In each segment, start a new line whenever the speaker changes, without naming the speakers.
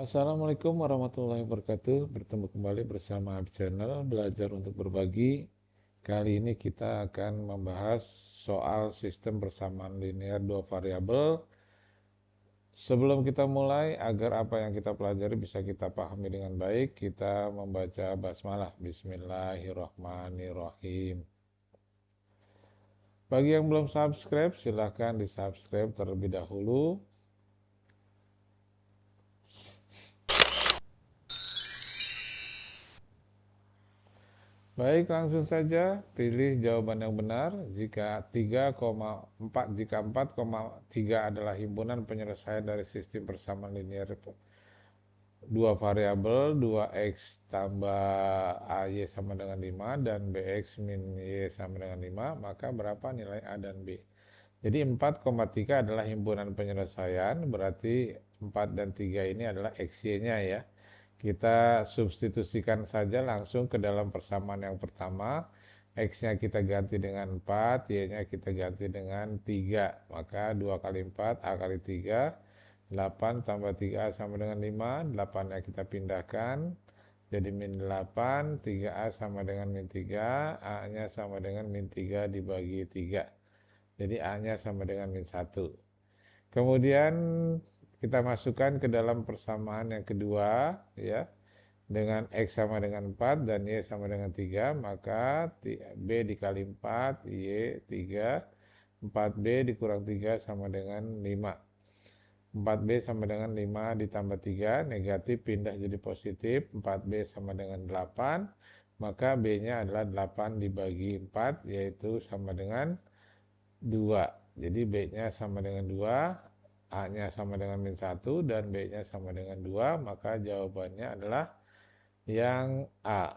Assalamualaikum warahmatullahi wabarakatuh. Bertemu kembali bersama Habib Channel Belajar untuk Berbagi. Kali ini kita akan membahas soal sistem persamaan linear dua variabel. Sebelum kita mulai, agar apa yang kita pelajari bisa kita pahami dengan baik, kita membaca basmalah. Bismillahirrahmanirrahim. Bagi yang belum subscribe, silahkan di subscribe terlebih dahulu. Baik, langsung saja pilih jawaban yang benar. Jika 3,4 jika 4,3 adalah himpunan penyelesaian dari sistem persamaan linear dua variabel, 2x tambah ay sama dengan 5 dan bx min y sama dengan 5, maka berapa nilai a dan b? Jadi 4,3 adalah himpunan penyelesaian, berarti 4 dan 3 ini adalah xy-nya ya. Kita substitusikan saja langsung ke dalam persamaan yang pertama. X-nya kita ganti dengan 4, Y-nya kita ganti dengan 3. Maka 2 kali 4, A kali 3. 8 tambah 3A sama dengan 5. 8-nya kita pindahkan. Jadi min 8, 3A sama dengan min 3. A-nya sama dengan min 3 dibagi 3. Jadi A-nya sama dengan min 1. Kemudian kita masukkan ke dalam persamaan yang kedua ya, dengan X sama dengan 4 dan Y sama dengan 3, maka B dikali 4, Y 3, 4B dikurang 3 sama dengan 5. 4B sama dengan 5 ditambah 3, negatif pindah jadi positif, 4B sama dengan 8, maka B-nya adalah 8 dibagi 4, yaitu sama dengan 2. Jadi B-nya sama dengan 2, A-nya sama dengan min 1, dan B-nya sama dengan 2, maka jawabannya adalah yang A.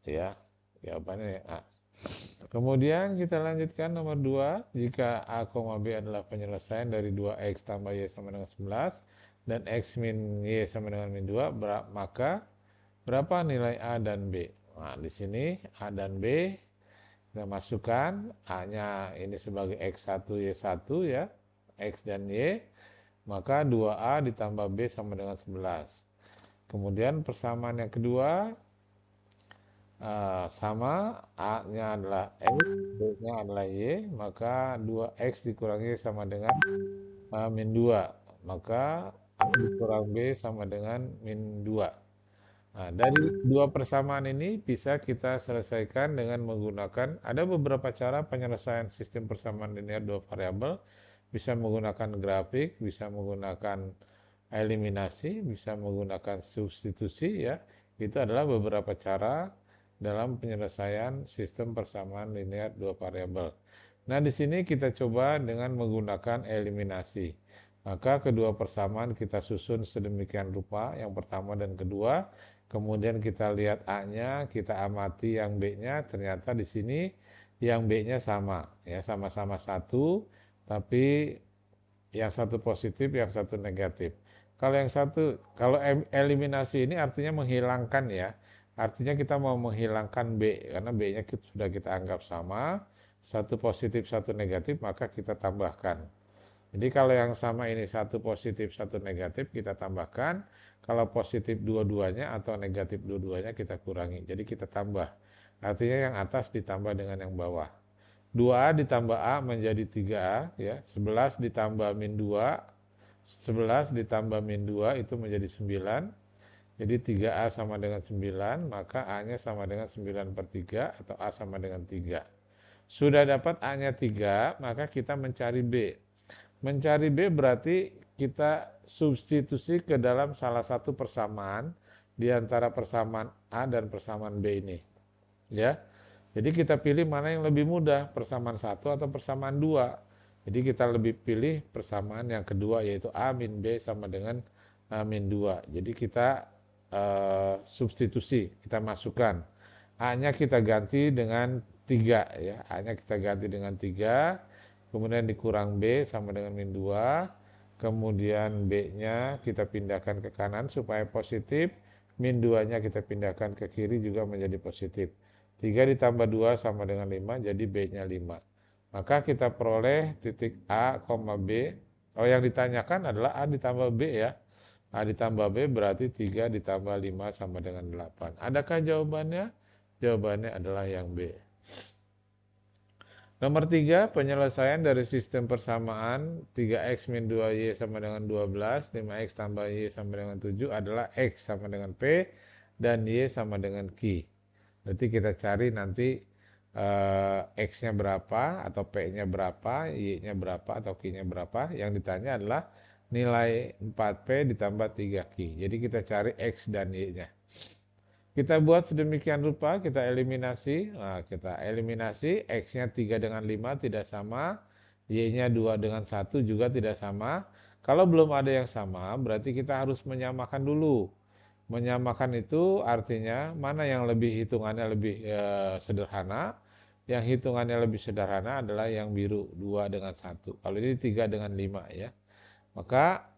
Ya, jawabannya yang A. Kemudian kita lanjutkan nomor 2. Jika A, B adalah penyelesaian dari 2X tambah Y sama dengan 11, dan X min Y sama dengan min 2, maka berapa nilai A dan B? Nah, di sini A dan B kita masukkan, A-nya ini sebagai X1, Y1 ya, X dan Y, maka 2A ditambah B sama dengan 11. Kemudian persamaan yang kedua, sama, A-nya adalah X, B-nya adalah Y, maka 2X dikurangi sama dengan min 2, maka A dikurang B sama dengan min 2. Nah, dari dua persamaan ini bisa kita selesaikan dengan menggunakan, ada beberapa cara penyelesaian sistem persamaan linear dua variabel, bisa menggunakan grafik, bisa menggunakan eliminasi, bisa menggunakan substitusi ya. Itu adalah beberapa cara dalam penyelesaian sistem persamaan linear dua variabel. Nah, di sini kita coba dengan menggunakan eliminasi. Maka kedua persamaan kita susun sedemikian rupa, yang pertama dan kedua. Kemudian kita lihat A-nya, kita amati yang B-nya, ternyata di sini yang B-nya sama, ya sama-sama 1, tapi yang satu positif, yang satu negatif. Kalau eliminasi ini artinya menghilangkan ya, artinya kita mau menghilangkan B, karena B-nya sudah kita anggap sama, satu positif, satu negatif, maka kita tambahkan. Jadi kalau yang sama ini satu positif, satu negatif, kita tambahkan. Kalau positif dua-duanya atau negatif dua-duanya kita kurangi. Jadi kita tambah. Artinya yang atas ditambah dengan yang bawah. 2A ditambah A menjadi 3A. Ya. 11 ditambah min 2. 11 ditambah min 2 itu menjadi 9. Jadi 3A sama dengan 9. Maka A-nya sama dengan 9 per 3 atau A sama dengan 3. Sudah dapat A-nya 3, maka kita mencari B. Mencari B berarti kita substitusi ke dalam salah satu persamaan di antara persamaan A dan persamaan B ini. Ya. Jadi kita pilih mana yang lebih mudah, persamaan 1 atau persamaan 2. Jadi kita lebih pilih persamaan yang kedua, yaitu A min B sama dengan A min 2. Jadi kita substitusi, kita masukkan. A-nya kita ganti dengan 3 ya. A-nya kita ganti dengan 3. Kemudian dikurang B sama dengan min 2, kemudian B-nya kita pindahkan ke kanan supaya positif, min 2-nya kita pindahkan ke kiri juga menjadi positif. 3 ditambah 2 sama dengan 5, jadi B-nya 5. Maka kita peroleh titik A, B. Oh, yang ditanyakan adalah A ditambah B ya. A ditambah B berarti 3 ditambah 5 sama dengan 8. Adakah jawabannya? Jawabannya adalah yang B. Nomor 3, penyelesaian dari sistem persamaan 3x min 2y sama dengan 12, 5x tambah y sama dengan 7 adalah x sama dengan P dan y sama dengan Q. Berarti kita cari nanti x-nya berapa atau p-nya berapa, y-nya berapa atau q-nya berapa. Yang ditanya adalah nilai 4p ditambah 3q. Jadi kita cari x dan y-nya. Kita buat sedemikian rupa, kita eliminasi. Nah, kita eliminasi, x-nya 3 dengan 5 tidak sama, y-nya 2 dengan 1 juga tidak sama. Kalau belum ada yang sama, berarti kita harus menyamakan dulu. Menyamakan itu artinya mana yang lebih hitungannya lebih sederhana. Yang hitungannya lebih sederhana adalah yang biru, 2 dengan 1. Kalau ini 3 dengan 5 ya. Maka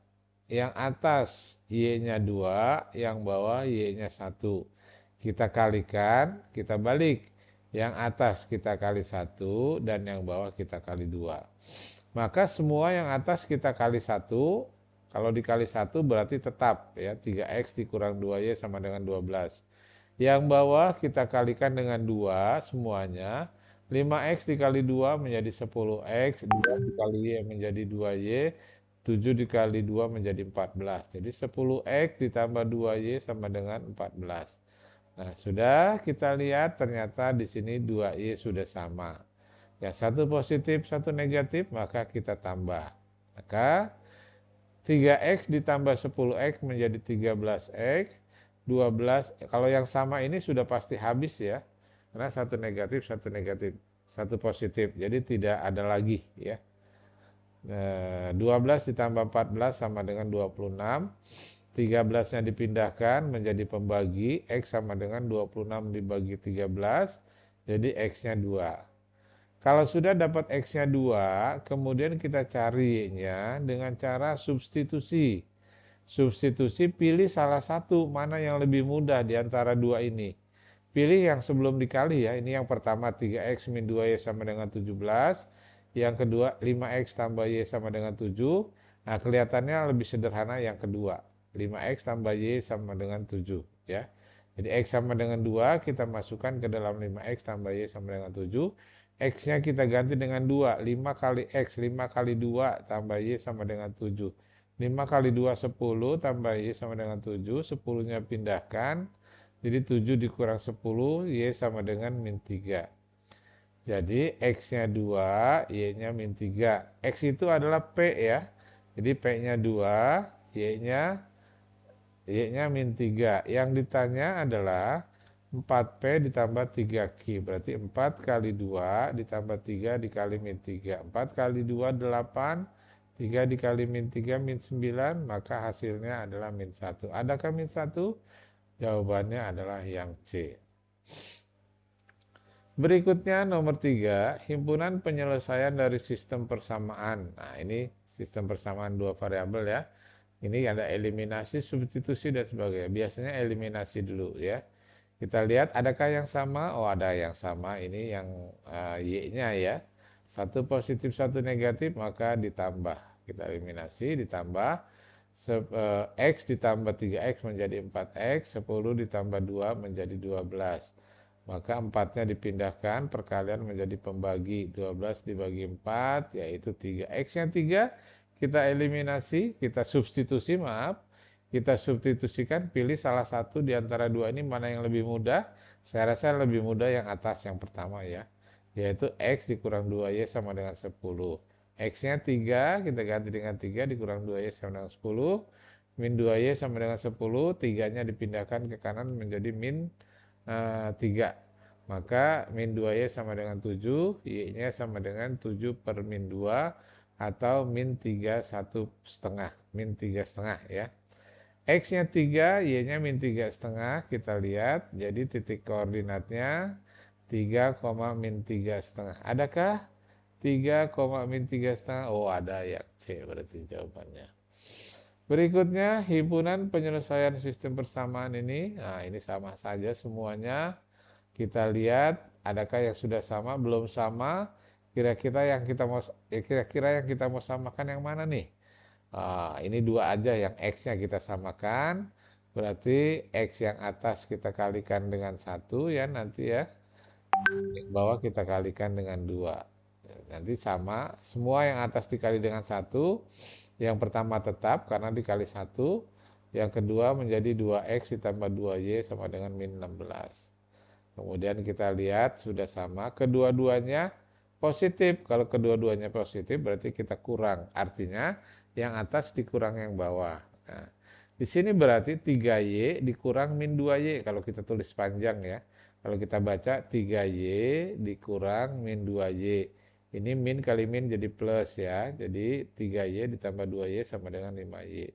yang atas y-nya 2, yang bawah y-nya 1. Kita kalikan, kita balik. Yang atas kita kali 1 dan yang bawah kita kali 2. Maka semua yang atas kita kali 1, kalau dikali 1 berarti tetap ya 3x dikurang 2y sama dengan 12. Yang bawah kita kalikan dengan 2 semuanya. 5x dikali 2 menjadi 10x, 2 dikali y menjadi 2y, 7 dikali 2 menjadi 14. Jadi 10x ditambah 2y sama dengan 14. Nah, sudah kita lihat ternyata di sini 2y sudah sama. Ya, satu positif, satu negatif, maka kita tambah. Maka 3x ditambah 10x menjadi 13x, 12, kalau yang sama ini sudah pasti habis ya. Karena satu negatif, satu positif. Jadi tidak ada lagi ya. 12 ditambah 14 sama dengan 26. 13-nya dipindahkan menjadi pembagi, X sama dengan 26 dibagi 13, jadi X-nya 2. Kalau sudah dapat X-nya 2, kemudian kita carinya dengan cara substitusi. Substitusi, pilih salah satu, mana yang lebih mudah di antara dua ini. Pilih yang sebelum dikali ya, ini yang pertama 3X min 2Y sama dengan 17, yang kedua 5X tambah Y sama dengan 7, nah kelihatannya lebih sederhana yang kedua. 5x tambah y sama dengan 7 ya. Jadi x sama dengan 2 kita masukkan ke dalam 5x tambah y sama dengan 7. X-nya kita ganti dengan 2. 5 kali x, 5 kali 2 tambah y sama dengan 7. 5 kali 2 10 tambah y sama dengan 7. 10-nya pindahkan. Jadi 7 dikurang 10 y sama dengan min 3. Jadi x-nya 2, y-nya min 3. X itu adalah p ya. Jadi p-nya 2, Y-nya min 3. Yang ditanya adalah 4P ditambah 3Q. Berarti 4 kali 2 ditambah 3 dikali min 3. 4 kali 2, 8. 3 dikali min 3, min 9. Maka hasilnya adalah min 1. Adakah min 1? Jawabannya adalah yang C. Berikutnya nomor 3, himpunan penyelesaian dari sistem persamaan. Nah ini sistem persamaan dua variabel ya. Ini ada eliminasi, substitusi, dan sebagainya. Biasanya eliminasi dulu ya. Kita lihat adakah yang sama? Oh ada yang sama, ini yang Y-nya ya. Satu positif, satu negatif, maka ditambah. Kita eliminasi, ditambah. X ditambah 3X menjadi 4X, 10 ditambah 2 menjadi 12. Maka 4-nya dipindahkan, perkalian menjadi pembagi. 12 dibagi 4, yaitu 3. X-nya 3, kita eliminasi, kita substitusi, kita substitusikan, pilih salah satu di antara dua ini mana yang lebih mudah. Saya rasa lebih mudah yang atas, yang pertama ya, yaitu X dikurang 2Y sama dengan 10. X-nya 3, kita ganti dengan 3 dikurang 2Y sama dengan 10. Min 2Y sama dengan 10, 3-nya dipindahkan ke kanan menjadi min 3. Maka min 2Y sama dengan 7, Y-nya sama dengan 7 per min 2, atau min 3 1 setengah, min 3 setengah ya. X-nya 3, Y-nya min 3 setengah, kita lihat, jadi titik koordinatnya 3, min 3 setengah. Adakah 3, min 3 setengah? Oh ada, yang C berarti jawabannya. Berikutnya, himpunan penyelesaian sistem persamaan ini, nah ini sama saja semuanya. Kita lihat, adakah yang sudah sama, belum sama. Kira-kira yang kita mau samakan yang mana nih? Ini 2 aja yang X-nya kita samakan. Berarti X yang atas kita kalikan dengan 1 ya nanti ya. Yang bawah kita kalikan dengan 2. Nanti sama, semua yang atas dikali dengan 1. Yang pertama tetap karena dikali 1. Yang kedua menjadi 2X ditambah 2Y sama dengan min 16. Kemudian kita lihat sudah sama, kedua-duanya positif. Kalau kedua-duanya positif berarti kita kurang. Artinya yang atas dikurang yang bawah. Nah, di sini berarti 3Y dikurang min 2Y kalau kita tulis panjang ya. Kalau kita baca 3Y dikurang min 2Y. Ini min kali min jadi plus ya. Jadi 3Y ditambah 2Y sama dengan 5Y.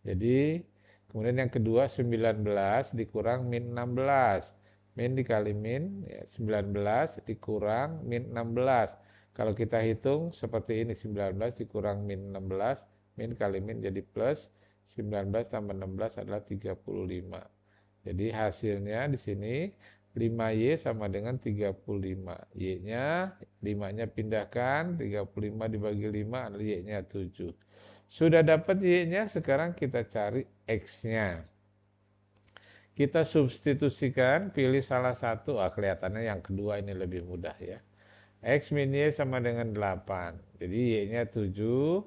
Jadi kemudian yang kedua 19 dikurang min 16. Min dikali min ya, 19 dikurang min 16. Kalau kita hitung seperti ini 19 dikurang min 16, min kali min jadi plus 19 tambah 16 adalah 35. Jadi hasilnya di sini 5Y sama dengan 35. Y-nya 5-nya pindahkan, 35 dibagi 5 adalah Y-nya 7. Sudah dapat Y-nya, sekarang kita cari X-nya. Kita substitusikan, pilih salah satu. Kelihatannya yang kedua ini lebih mudah ya. X min Y sama dengan 8. Jadi Y-nya 7.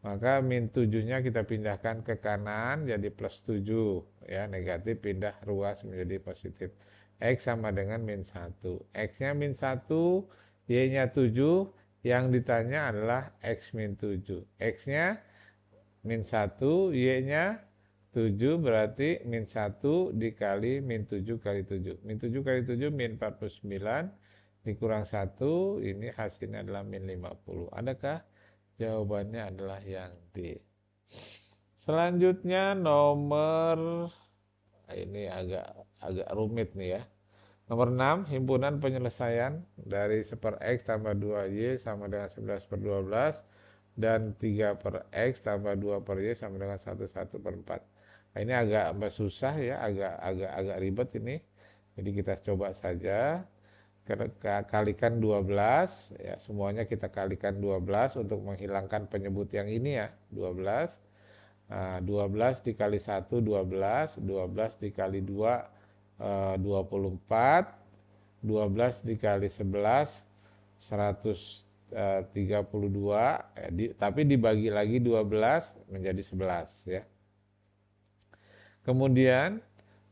Maka min 7-nya kita pindahkan ke kanan jadi plus 7. Ya, negatif pindah ruas menjadi positif. X sama dengan min 1. X-nya min 1, Y-nya 7. Yang ditanya adalah X min 7. X-nya min 1, Y-nya 7 berarti min 1 dikali min 7 kali 7. Min 7 kali 7 min 49 dikurang 1, ini hasilnya adalah min 50. Adakah? Jawabannya adalah yang D. Selanjutnya nomor, ini agak rumit nih ya. Nomor 6, himpunan penyelesaian dari 1/X tambah 2Y sama dengan 11/12 dan 3/X tambah 2/Y sama dengan 1/4. Nah, ini agak susah ya, agak ribet ini. Jadi kita coba saja. Kalikan 12 ya, semuanya kita kalikan 12 untuk menghilangkan penyebut yang ini ya, 12. Nah, 12 dikali 1 12, 12 dikali 2 24, 12 dikali 11 132 tapi dibagi lagi 12 menjadi 11 ya. Kemudian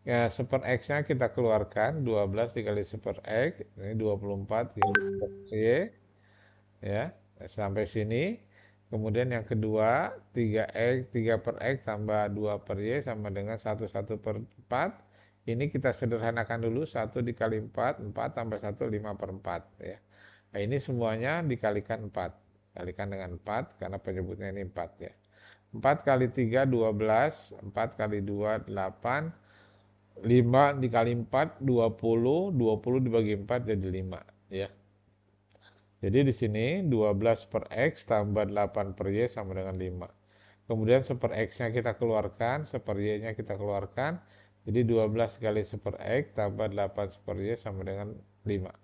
ya, 1/X-nya kita keluarkan, 12 dikali 1/X, ini 24 dikali 1/Y, ya, sampai sini. Kemudian yang kedua, 3X, 3/X tambah 2/Y sama dengan 1/4. Ini kita sederhanakan dulu, 1 dikali 4, 4 tambah 1, 5/4. Ya. Nah, ini semuanya dikalikan 4. Kalikan dengan 4, karena penyebutnya ini 4 ya. 4 kali 3, 12, 4 kali 2, 8, 5 dikali 4, 20, 20 dibagi 4 jadi 5 ya. Jadi di sini 12/X tambah 8/Y sama dengan 5. Kemudian 1/X-nya kita keluarkan, 1/Y-nya kita keluarkan. Jadi 12 kali 1/X tambah 8/Y sama dengan 5.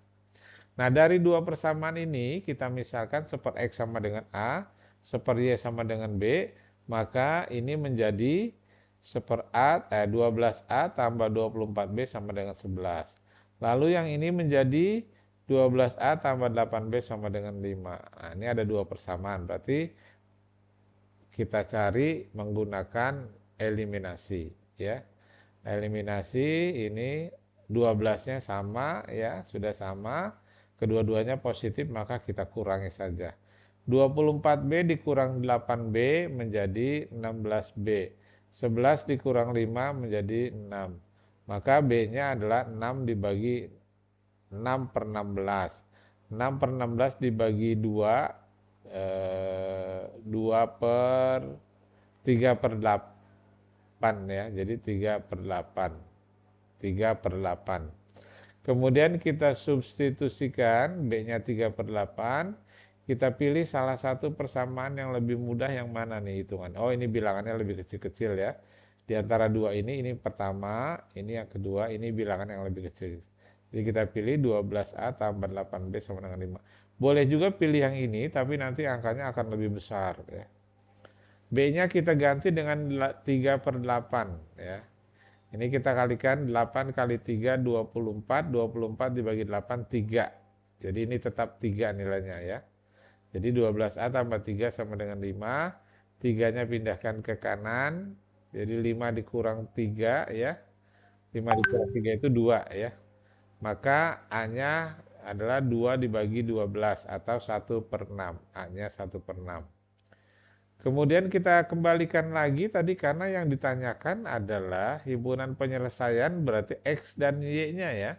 Nah, dari dua persamaan ini kita misalkan 1/X sama dengan A, 1/Y sama dengan B, maka ini menjadi 12A tambah 24B sama dengan 11. Lalu yang ini menjadi 12A tambah 8B sama dengan 5. Nah, ini ada dua persamaan, berarti kita cari menggunakan eliminasi ya. Eliminasi ini 12-nya sama ya, sudah sama. Kedua-duanya positif maka kita kurangi saja. 24B dikurang 8B menjadi 16B. 11 dikurang 5 menjadi 6. Maka B-nya adalah 6 dibagi 6/16. 6/16 dibagi 2, 3/8 ya. Jadi 3/8. 3/8. Kemudian kita substitusikan B-nya 3/8. Kita pilih salah satu persamaan yang lebih mudah, yang mana nih hitungan. Oh, ini bilangannya lebih kecil-kecil ya. Di antara dua ini pertama, ini yang kedua, ini bilangan yang lebih kecil. Jadi kita pilih 12A tambah 8B sama dengan 5. Boleh juga pilih yang ini, tapi nanti angkanya akan lebih besar ya. B-nya kita ganti dengan 3 per 8 ya. Ini kita kalikan 8 kali 3, 24. 24 dibagi 8, 3. Jadi ini tetap 3 nilainya ya. Jadi 12A tambah 3 sama dengan 5. 3-nya pindahkan ke kanan. Jadi 5 dikurang 3 ya. 5 dikurang 3 itu 2 ya. Maka A-nya adalah 2 dibagi 12 atau 1 per 6. A-nya 1 per 6. Kemudian kita kembalikan lagi tadi karena yang ditanyakan adalah himpunan penyelesaian berarti X dan Y-nya ya.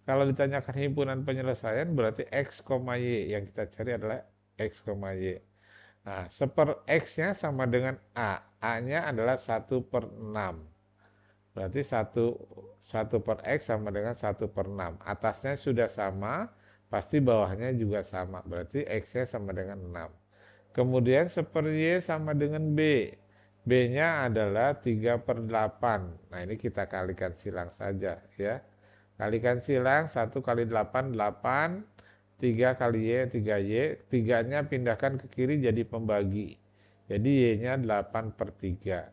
Kalau ditanyakan himpunan penyelesaian berarti X, Y. Yang kita cari adalah X, Y. Nah, seper X-nya sama dengan A. A-nya adalah 1 per 6. Berarti 1 per X sama dengan 1 per 6. Atasnya sudah sama, pasti bawahnya juga sama. Berarti X-nya sama dengan 6. Kemudian seper Y sama dengan B. B-nya adalah 3 per 8. Nah ini kita kalikan silang saja ya. Kalikan silang 1 kali 8, 8. 3 kali Y, 3Y. 3-nya pindahkan ke kiri jadi pembagi. Jadi Y-nya 8 per 3.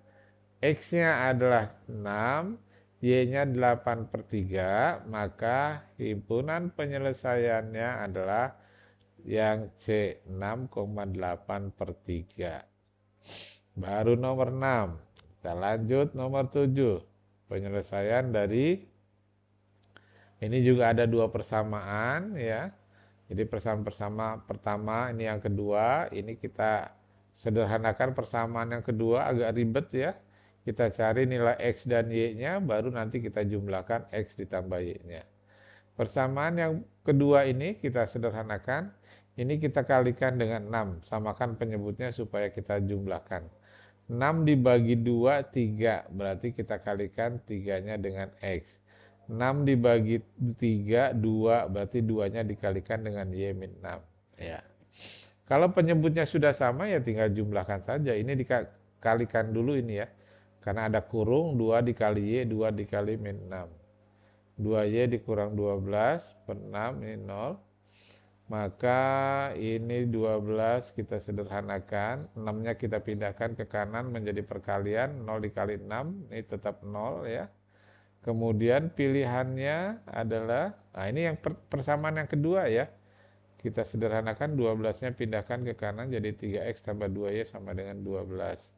X-nya adalah 6. Y-nya 8 per 3. Maka himpunan penyelesaiannya adalah yang C 6,8 per 3. Baru nomor 6. Kita lanjut nomor 7. Penyelesaian dari ini juga ada dua persamaan ya. Jadi persamaan pertama ini yang kedua, ini kita sederhanakan persamaan yang kedua agak ribet ya. Kita cari nilai X dan Y-nya baru nanti kita jumlahkan X ditambah Y-nya. Persamaan yang kedua ini kita sederhanakan. Ini kita kalikan dengan 6. Samakan penyebutnya supaya kita jumlahkan. 6 dibagi 2, 3. Berarti kita kalikan 3-nya dengan X. 6 dibagi 3, 2. Berarti 2-nya dikalikan dengan Y min 6. Ya. Kalau penyebutnya sudah sama ya tinggal jumlahkan saja. Ini dikalikan dulu ini ya. Karena ada kurung 2 dikali Y, 2 dikali min 6. 2Y dikurang 12 per 6 ini 0. Maka ini 12 kita sederhanakan. 6-nya kita pindahkan ke kanan menjadi perkalian. 0 dikali 6 ini tetap 0 ya. Kemudian pilihannya adalah, nah ini yang persamaan yang kedua ya. Kita sederhanakan 12-nya pindahkan ke kanan jadi 3X tambah 2Y sama dengan 12.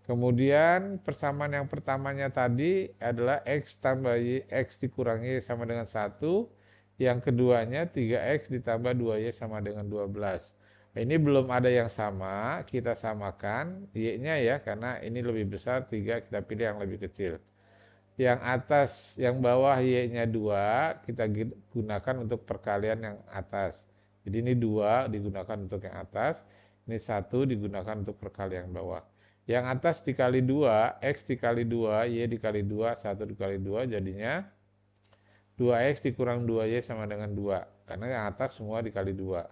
Kemudian persamaan yang pertamanya tadi adalah X tambah Y, X dikurangi sama dengan 1. Yang keduanya 3X ditambah 2Y sama dengan 12. Ini belum ada yang sama, kita samakan Y-nya ya, karena ini lebih besar 3, kita pilih yang lebih kecil. Yang atas, yang bawah Y-nya 2, kita gunakan untuk perkalian yang atas. Jadi ini 2 digunakan untuk yang atas, ini 1 digunakan untuk perkalian yang bawah. Yang atas dikali 2, X dikali 2, Y dikali 2, 1 dikali 2, jadinya 2X dikurang 2Y sama dengan 2. Karena yang atas semua dikali 2.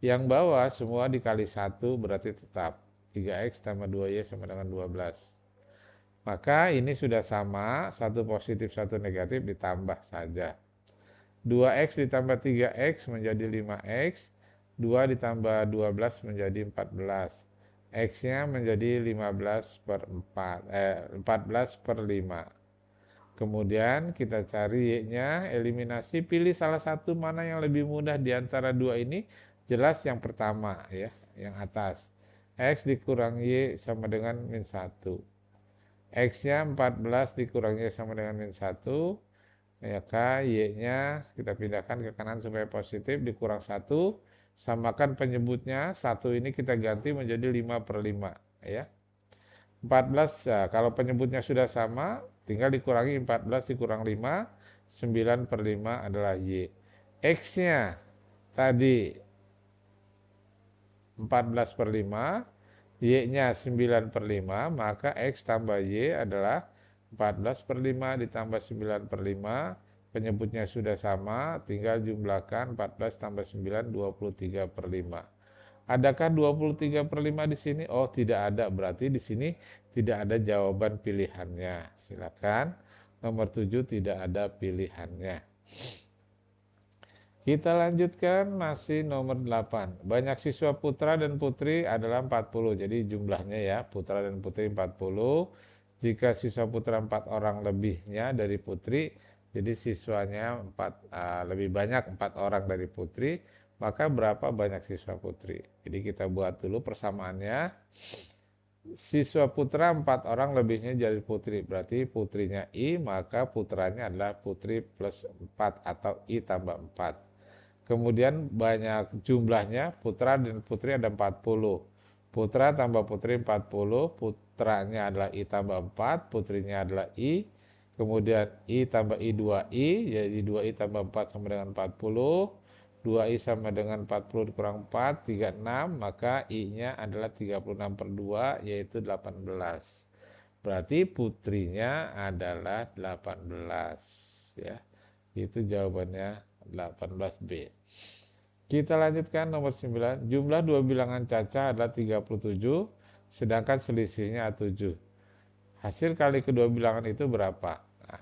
Yang bawah semua dikali 1 berarti tetap 3X tambah 2Y sama dengan 12. Maka ini sudah sama, satu positif, satu negatif ditambah saja. 2X ditambah 3X menjadi 5X, 2 ditambah 12 menjadi 14. X-nya menjadi 15 per 14 per 5. Kemudian kita cari Y-nya, eliminasi, pilih salah satu mana yang lebih mudah di antara dua ini. Jelas yang pertama ya, yang atas. X dikurang Y sama dengan min 1. X-nya 14 dikurang Y sama dengan min 1. Maka Y-nya kita pindahkan ke kanan supaya positif, dikurang 1. Samakan penyebutnya, 1 ini kita ganti menjadi 5 per 5 ya. 14 ya, kalau penyebutnya sudah sama tinggal dikurangi 14 dikurang 5, 9 per 5 adalah Y. X-nya tadi 14 per 5, Y-nya 9 per 5, maka X tambah Y adalah 14 per 5 ditambah 9 per 5, penyebutnya sudah sama, tinggal jumlahkan 14 tambah 9, 23 per 5. Adakah 23 per 5 di sini? Oh, tidak ada. Berarti di sini tidak ada jawaban pilihannya. Silakan. Nomor 7 tidak ada pilihannya. Kita lanjutkan masih nomor 8. Banyak siswa putra dan putri adalah 40. Jadi jumlahnya ya, putra dan putri 40. Jika siswa putra 4 orang lebihnya dari putri, jadi siswanya lebih banyak 4 orang dari putri, maka berapa banyak siswa putri? Jadi kita buat dulu persamaannya. Siswa putra 4 orang lebihnya dari putri, berarti putrinya I, maka putranya adalah putri plus 4 atau I tambah 4. Kemudian banyak jumlahnya, putra dan putri ada 40. Putra tambah putri 40, putranya adalah I tambah 4, putrinya adalah I. Kemudian I tambah I 2I, jadi 2I tambah 4 sama dengan 40. 2I sama dengan 40 dikurang 4, 36, maka I-nya adalah 36 per 2, yaitu 18. Berarti putrinya adalah 18. Ya, itu jawabannya 18B. Kita lanjutkan nomor 9. Jumlah dua bilangan caca adalah 37, sedangkan selisihnya 7. Hasil kali kedua bilangan itu berapa? Nah,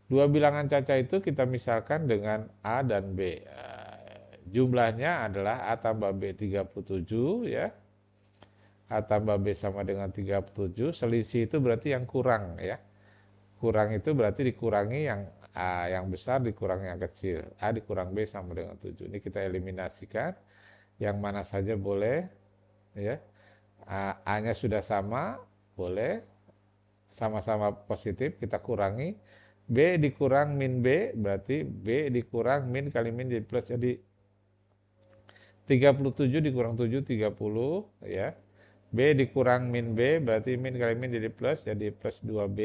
dua bilangan caca itu kita misalkan dengan A dan B. Jumlahnya adalah A tambah B 37 ya. A tambah B sama dengan 37. Selisih itu berarti yang kurang ya. Kurang itu berarti dikurangi yang A yang besar dikurangi yang kecil. A dikurang B sama dengan 7. Ini kita eliminasikan. Yang mana saja boleh ya. A-nya sudah sama, boleh. Sama-sama positif, kita kurangi. B dikurang min B, berarti B dikurang min kali min jadi plus, jadi 37 dikurang 7, 30 ya. B dikurang min B, berarti min kali min jadi plus 2B,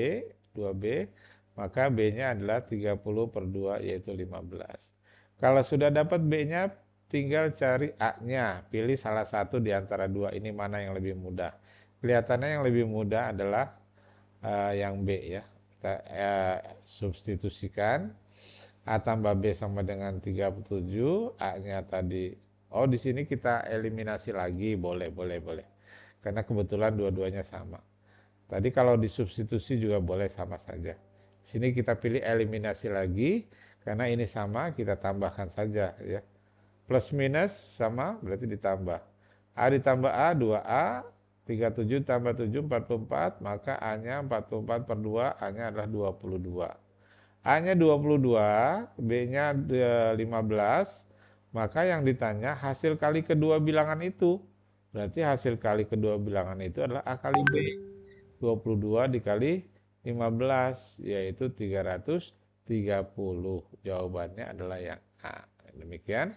2B. Maka B-nya adalah 30 per 2, yaitu 15. Kalau sudah dapat B-nya, tinggal cari A-nya. Pilih salah satu di antara dua ini mana yang lebih mudah. Kelihatannya yang lebih mudah adalah yang B ya. Kita substitusikan. A tambah B sama dengan 37, A-nya tadi. Oh, di sini kita eliminasi lagi, boleh. Karena kebetulan dua-duanya sama. Tadi kalau disubstitusi juga boleh sama saja. Sini kita pilih eliminasi lagi, karena ini sama, kita tambahkan saja ya. Plus minus sama, berarti ditambah. A ditambah A, 2A, 37 tambah 7, 44, maka A-nya 44 per 2, A-nya adalah 22. A-nya 22, B-nya 15, maka yang ditanya hasil kali kedua bilangan itu. Berarti hasil kali kedua bilangan itu adalah A kali B. 22 dikali 15, yaitu 330. Jawabannya adalah yang A. Demikian.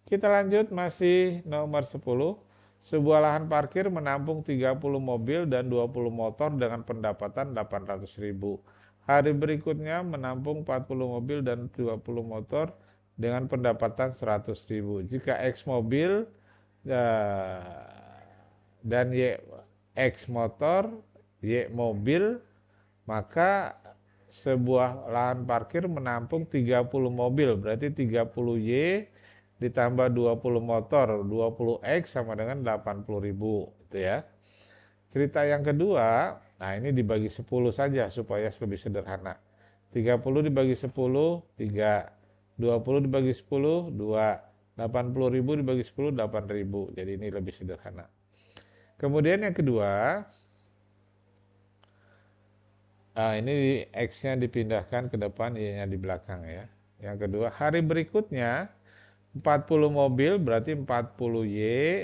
Kita lanjut masih nomor 10. Sebuah lahan parkir menampung 30 mobil dan 20 motor dengan pendapatan 800.000. Hari berikutnya menampung 40 mobil dan 20 motor dengan pendapatan 100.000. Jika X mobil dan Y X motor, Y mobil, maka sebuah lahan parkir menampung 30 mobil, berarti 30 Y ditambah 20 motor, 20 X sama dengan 80.000, gitu ya. Cerita yang kedua, nah ini dibagi 10 saja supaya lebih sederhana. 30 dibagi 10, 3. 20 dibagi 10, 2. 80.000 dibagi 10, 8.000. Jadi ini lebih sederhana. Kemudian yang kedua, ini X-nya dipindahkan ke depan, Y-nya di belakang ya. Yang kedua, hari berikutnya 40 mobil berarti 40 Y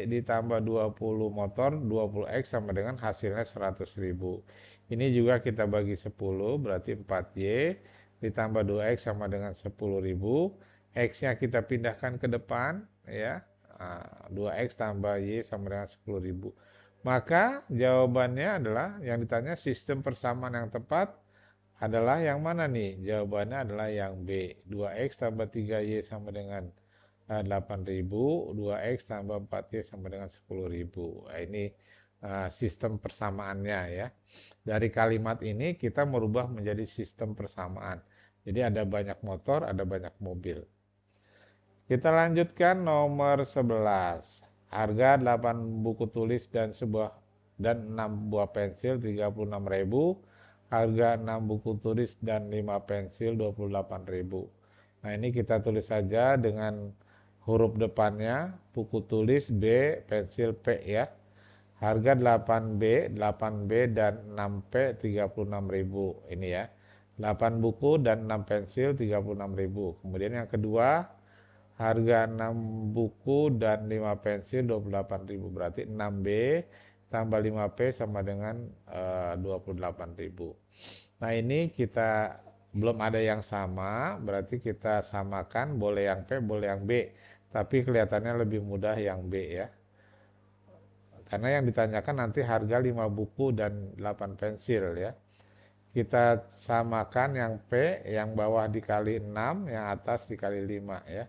ditambah 20 motor, 20 X sama dengan hasilnya 100.000. Ini juga kita bagi 10 berarti 4 Y ditambah 2 X sama dengan 10.000. X-nya kita pindahkan ke depan ya. 2 X tambah Y sama dengan 10.000. Maka jawabannya adalah yang ditanya sistem persamaan yang tepat adalah yang mana nih? Jawabannya adalah yang B. 2X tambah 3Y sama dengan 8.000, 2X tambah 4Y sama dengan 10.000. Nah, ini sistem persamaannya ya. Dari kalimat ini kita merubah menjadi sistem persamaan. Jadi ada banyak motor, ada banyak mobil. Kita lanjutkan nomor 11. Harga 8 buku tulis dan 6 buah pensil 36.000. Harga 6 buku tulis dan 5 pensil 28.000. Nah, ini kita tulis saja dengan huruf depannya, buku tulis B, pensil P ya. Harga 8B, 8B dan 6P 36.000 ini ya. 8 buku dan 6 pensil 36.000. Kemudian yang kedua, harga 6 buku dan 5 pensil 28.000. Berarti 6B tambah 5P sama dengan 28.000. Nah, ini kita belum ada yang sama, berarti kita samakan, boleh yang P, boleh yang B. Tapi kelihatannya lebih mudah yang B ya. Karena yang ditanyakan nanti harga 5 buku dan 8 pensil ya. Kita samakan yang P, yang bawah dikali 6, yang atas dikali 5 ya.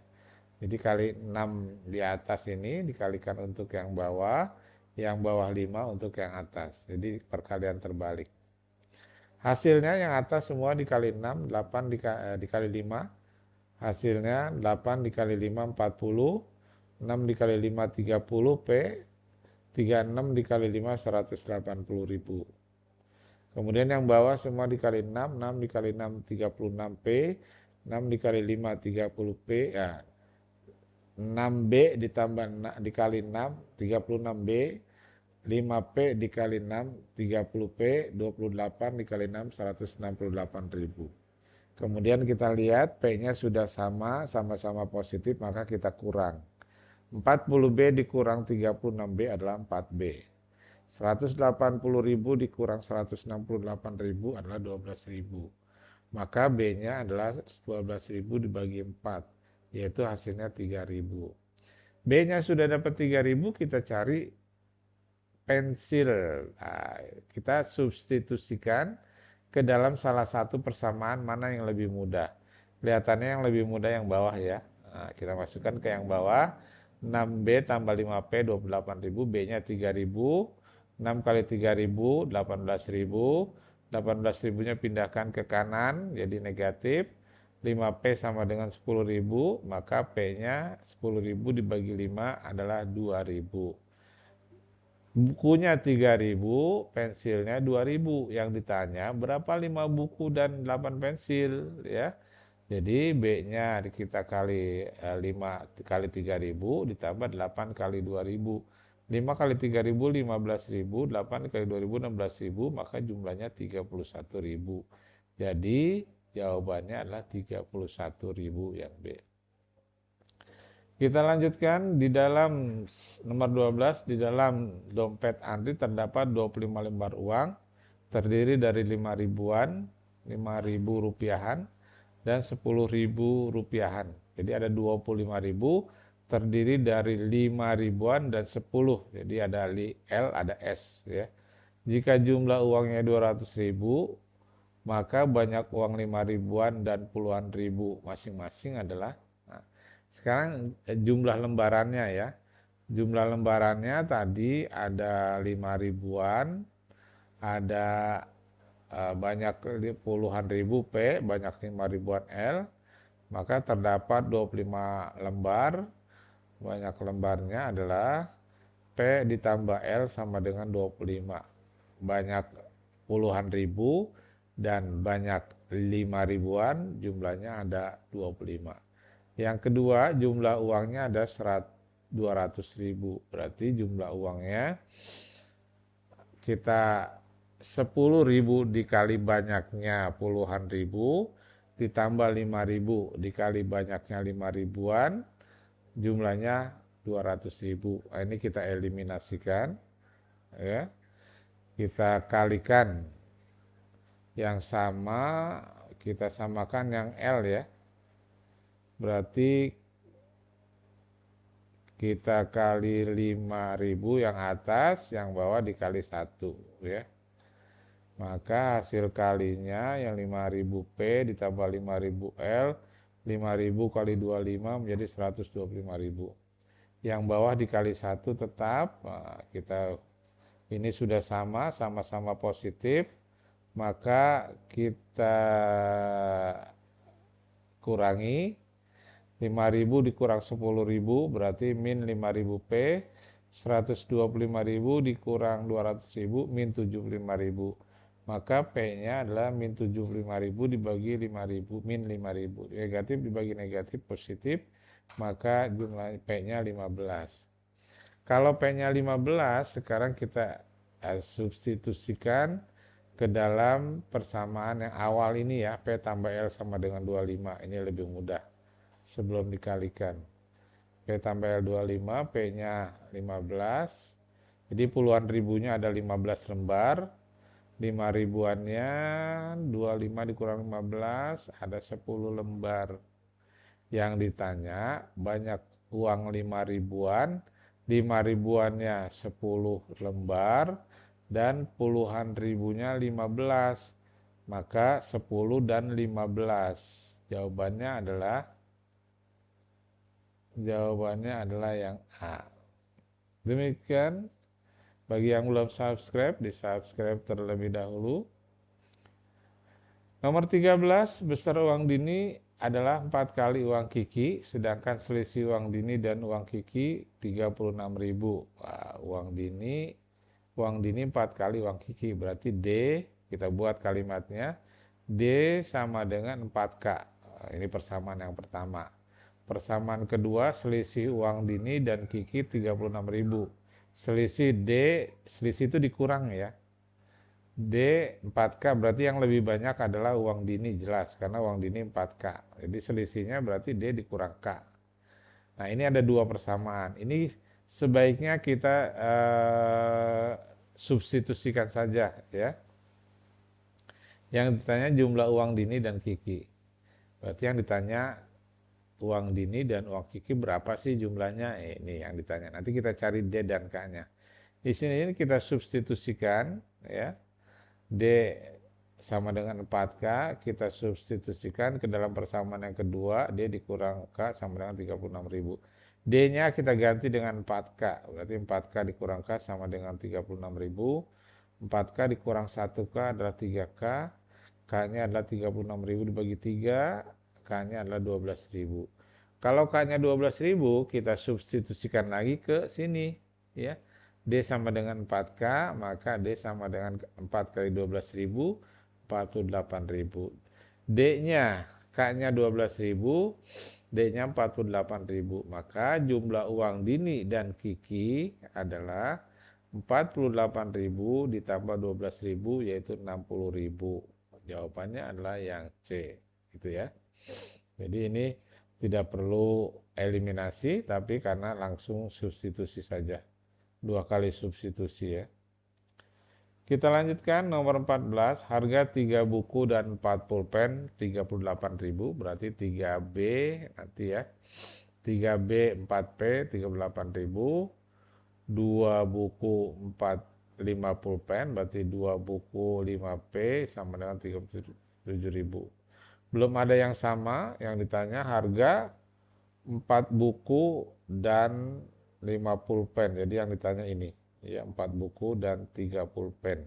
Jadi kali 6 di atas ini dikalikan untuk yang bawah 5 untuk yang atas. Jadi perkalian terbalik. Hasilnya yang atas semua dikali 6, 8 dikali 5. Hasilnya 8 dikali 5, 40. 6 dikali 5, 30 P. 36 dikali 5, 180.000. Kemudian yang bawah semua dikali 6, 6 dikali 6, 36P. 6 dikali 5, 30P. Ya, 6B ditambah dikali 6, 36B. 5P dikali 6, 30P. 28 dikali 6, 168.000. Kemudian kita lihat P-nya sudah sama-sama positif, maka kita kurang. 40B dikurang 36B adalah 4B. 180.000 dikurang 168.000 adalah 12.000. Maka B-nya adalah 12.000 dibagi 4, yaitu hasilnya 3.000. B-nya sudah dapat 3.000, kita cari pensil. Nah, kita substitusikan ke dalam salah satu persamaan mana yang lebih mudah. Kelihatannya yang lebih mudah yang bawah ya. Nah, kita masukkan ke yang bawah. 6B tambah 5P 28.000, B-nya 3.000. 6 kali 3.000, 18.000. 18.000-nya pindahkan ke kanan, jadi negatif. 5P sama dengan 10.000, maka P-nya 10.000 dibagi 5 adalah 2.000. Bukunya 3.000, pensilnya 2.000. Yang ditanya berapa 5 buku dan 8 pensil ya. Jadi B-nya kita kali 5 kali 3.000 ditambah 8 kali 2.000. 5 kali 3.000 15.000, 8 kali 2.000 16.000, maka jumlahnya 31.000. Jadi jawabannya adalah 31.000 yang B. Kita lanjutkan di dalam nomor 12, di dalam dompet Andri terdapat 25 lembar uang terdiri dari 5 ribuan, 5.000 rupiahan dan 10.000 rupiahan. Jadi ada 25.000 terdiri dari 5 ribuan dan 10. Jadi ada L, ada S ya. Jika jumlah uangnya 200.000, maka banyak uang 5 ribuan dan puluhan ribu masing-masing adalah. Nah, sekarang jumlah lembarannya ya. Jumlah lembarannya tadi ada 5 ribuan, ada banyak puluhan ribu P, banyak 5 ribuan L, maka terdapat 25 lembar. Banyak lembarnya adalah P ditambah L sama dengan 25. Banyak puluhan ribu dan banyak 5 ribuan, jumlahnya ada 25. Yang kedua, jumlah uangnya ada 200.000. Berarti jumlah uangnya kita 10.000 dikali banyaknya puluhan ribu ditambah 5.000 dikali banyaknya 5 ribuan, jumlahnya 200.000. Nah, ini kita eliminasikan ya. Kita kalikan yang sama, kita samakan yang L ya. Berarti kita kali 5.000 yang atas, yang bawah dikali 1 ya. Maka hasil kalinya yang 5.000 P ditambah 5.000 L, 5.000 kali 25 menjadi 125.000. Yang bawah dikali 1 tetap. Nah, kita ini sudah sama-sama positif, maka kita kurangi. 5.000 dikurang 10.000 berarti min 5.000 P. 125.000 dikurang 200.000 min 75.000. Maka P-nya adalah min 75.000 dibagi 5.000, min 5.000. Negatif dibagi negatif positif, maka jumlah P-nya 15. Kalau P-nya 15, sekarang kita substitusikan ke dalam persamaan yang awal ini ya, P tambah L sama dengan 25. Ini lebih mudah sebelum dikalikan. P tambah L 25, P-nya 15. Jadi puluhan ribunya ada 15 lembar. 5 ribuannya 25 dikurang 15 ada 10 lembar. Yang ditanya banyak uang 5 ribuan, 5 ribuannya 10 lembar dan puluhan ribunya 15. Maka 10 dan 15. Jawabannya adalah yang A. Demikian. Bagi yang belum subscribe, di-subscribe terlebih dahulu. Nomor 13, besar uang dini adalah 4 kali uang Kiki, sedangkan selisih uang dini dan uang Kiki 36.000. Wah, uang dini 4 kali uang Kiki, berarti D, kita buat kalimatnya, D sama dengan 4K. Ini persamaan yang pertama. Persamaan kedua, selisih uang dini dan Kiki 36.000. Selisih itu dikurang ya. D 4K berarti yang lebih banyak adalah uang dini, jelas karena uang dini 4K. Jadi selisihnya berarti D dikurang K. Nah, ini ada dua persamaan. Ini sebaiknya kita substitusikan saja ya. Yang ditanya jumlah uang dini dan Kiki. Berarti yang ditanya uang dini dan uang Kiki berapa sih jumlahnya? Ini yang ditanya. Nanti kita cari D dan K-nya. Di sini kita substitusikan ya. D sama dengan 4K, kita substitusikan ke dalam persamaan yang kedua, D dikurang K sama dengan 36.000. D-nya kita ganti dengan 4K, berarti 4K dikurang K sama dengan 36.000. 4K dikurang 1K adalah 3K, K-nya adalah 36.000 dibagi 3, K-nya adalah 12.000. Kalau K-nya 12.000, kita substitusikan lagi ke sini, ya. D sama dengan 4K, maka D sama dengan 4 kali 12.000, 48.000. D-nya, K-nya 12.000, D-nya 48.000. Maka jumlah uang dini dan Kiki adalah 48.000 ditambah 12.000 yaitu 60.000. Jawabannya adalah yang C, gitu ya. Jadi ini tidak perlu eliminasi, tapi karena langsung substitusi saja. 2 kali substitusi ya. Kita lanjutkan nomor 14, harga 3 buku dan 4 pulpen 38.000, berarti 3B nanti ya. 3B 4P 38.000, 2 buku 5 pulpen berarti 2 buku 5P sama dengan 37.000. Belum ada yang sama, yang ditanya harga 4 buku dan 5 pulpen. Jadi yang ditanya ini, ya 4 buku dan 3 pulpen.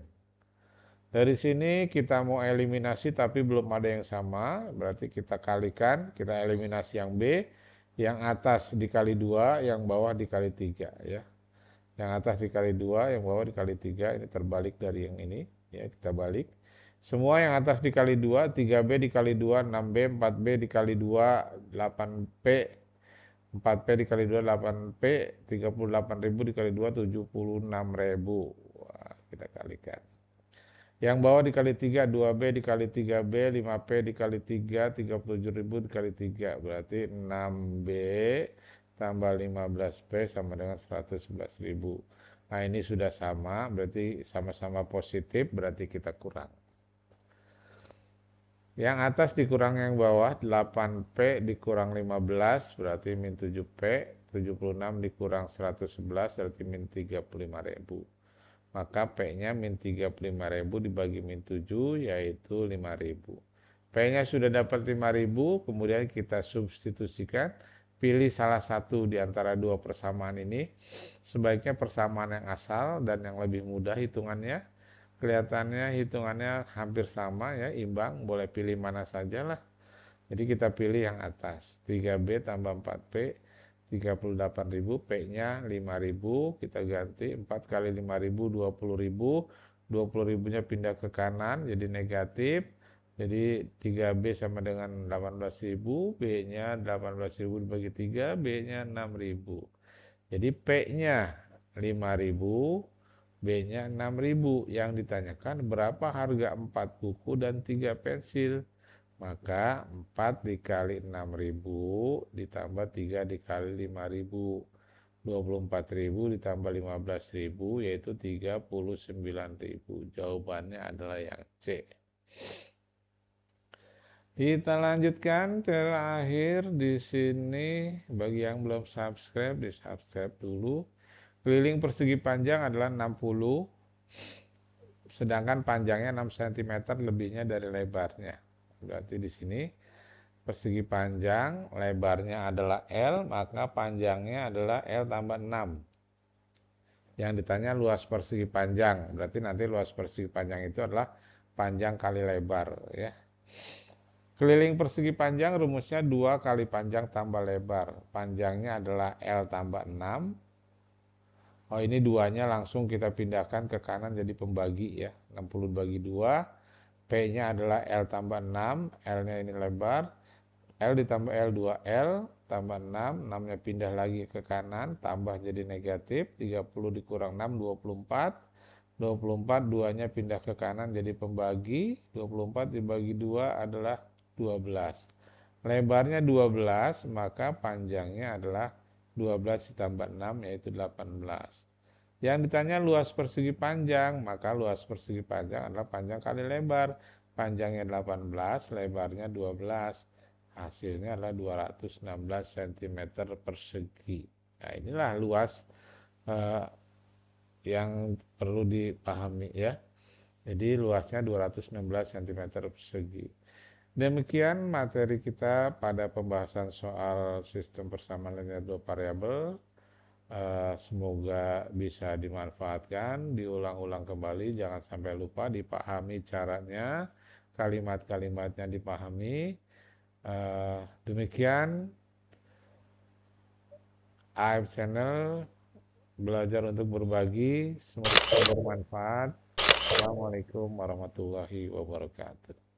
Dari sini kita mau eliminasi tapi belum ada yang sama, berarti kita kalikan, kita eliminasi yang B, yang atas dikali 2, yang bawah dikali 3 ya. Yang atas dikali 2, yang bawah dikali 3, ini terbalik dari yang ini, ya kita balik. Semua yang atas dikali 2, 3B dikali 2, 6B, 4B dikali 2, 8P, 4P dikali 2, 8P, 38.000 dikali 2, 76.000. Wah, kita kalikan. Yang bawah dikali 3, 2B dikali 3B, 5P dikali 3, 37.000 dikali 3. Berarti 6B tambah 15P sama dengan 111.000. Nah, ini sudah sama, berarti sama-sama positif, berarti kita kurang. Yang atas dikurang yang bawah, 8P dikurang 15, berarti min 7P, 76 dikurang 111, berarti min 35.000. Maka P-nya min 35.000 dibagi min 7, yaitu 5.000. P-nya sudah dapat 5.000, kemudian kita substitusikan, pilih salah satu di antara dua persamaan ini. Sebaiknya persamaan yang asal dan yang lebih mudah hitungannya. Kelihatannya hitungannya hampir sama ya, imbang, boleh pilih mana saja lah. Jadi kita pilih yang atas, 3B tambah 4P, 38.000, P-nya 5.000, kita ganti 4 kali 5.000, 20.000, 20.000-nya pindah ke kanan jadi negatif. Jadi 3B sama dengan 18.000, B-nya 18.000 dibagi 3, B-nya 6.000. Jadi P-nya 5.000, B-nya 6.000. Yang ditanyakan berapa harga 4 buku dan 3 pensil. Maka 4 dikali 6.000 ditambah 3 dikali 5.000. 24.000 ditambah 15.000 yaitu 39.000. Jawabannya adalah yang C. Kita lanjutkan terakhir di sini bagi yang belum subscribe, di-subscribe dulu. Keliling persegi panjang adalah 60, sedangkan panjangnya 6 cm lebihnya dari lebarnya. Berarti di sini persegi panjang, lebarnya adalah L, maka panjangnya adalah L tambah 6. Yang ditanya luas persegi panjang, berarti nanti luas persegi panjang itu adalah panjang kali lebar ya. Keliling persegi panjang rumusnya 2 kali panjang tambah lebar. Panjangnya adalah L tambah 6. Oh ini duanya langsung kita pindahkan ke kanan jadi pembagi ya. 60 bagi 2. P-nya adalah L tambah 6. L-nya ini lebar. L ditambah L 2L tambah 6. 6-nya pindah lagi ke kanan. Tambah jadi negatif. 30 dikurang 6, 24. 24 duanya pindah ke kanan jadi pembagi. 24 dibagi 2 adalah 12. Lebarnya 12, maka panjangnya adalah 12 ditambah 6 yaitu 18. Yang ditanya luas persegi panjang, maka luas persegi panjang adalah panjang kali lebar. Panjangnya 18, lebarnya 12. Hasilnya adalah 216 cm persegi. Nah, inilah luas yang perlu dipahami ya. Jadi luasnya 216 cm persegi. Demikian materi kita pada pembahasan soal sistem persamaan linear dua variabel. Semoga bisa dimanfaatkan, diulang-ulang kembali, jangan sampai lupa, dipahami caranya, kalimat-kalimatnya dipahami. Demikian AF Channel, belajar untuk berbagi, semoga bermanfaat. Assalamualaikum warahmatullahi wabarakatuh.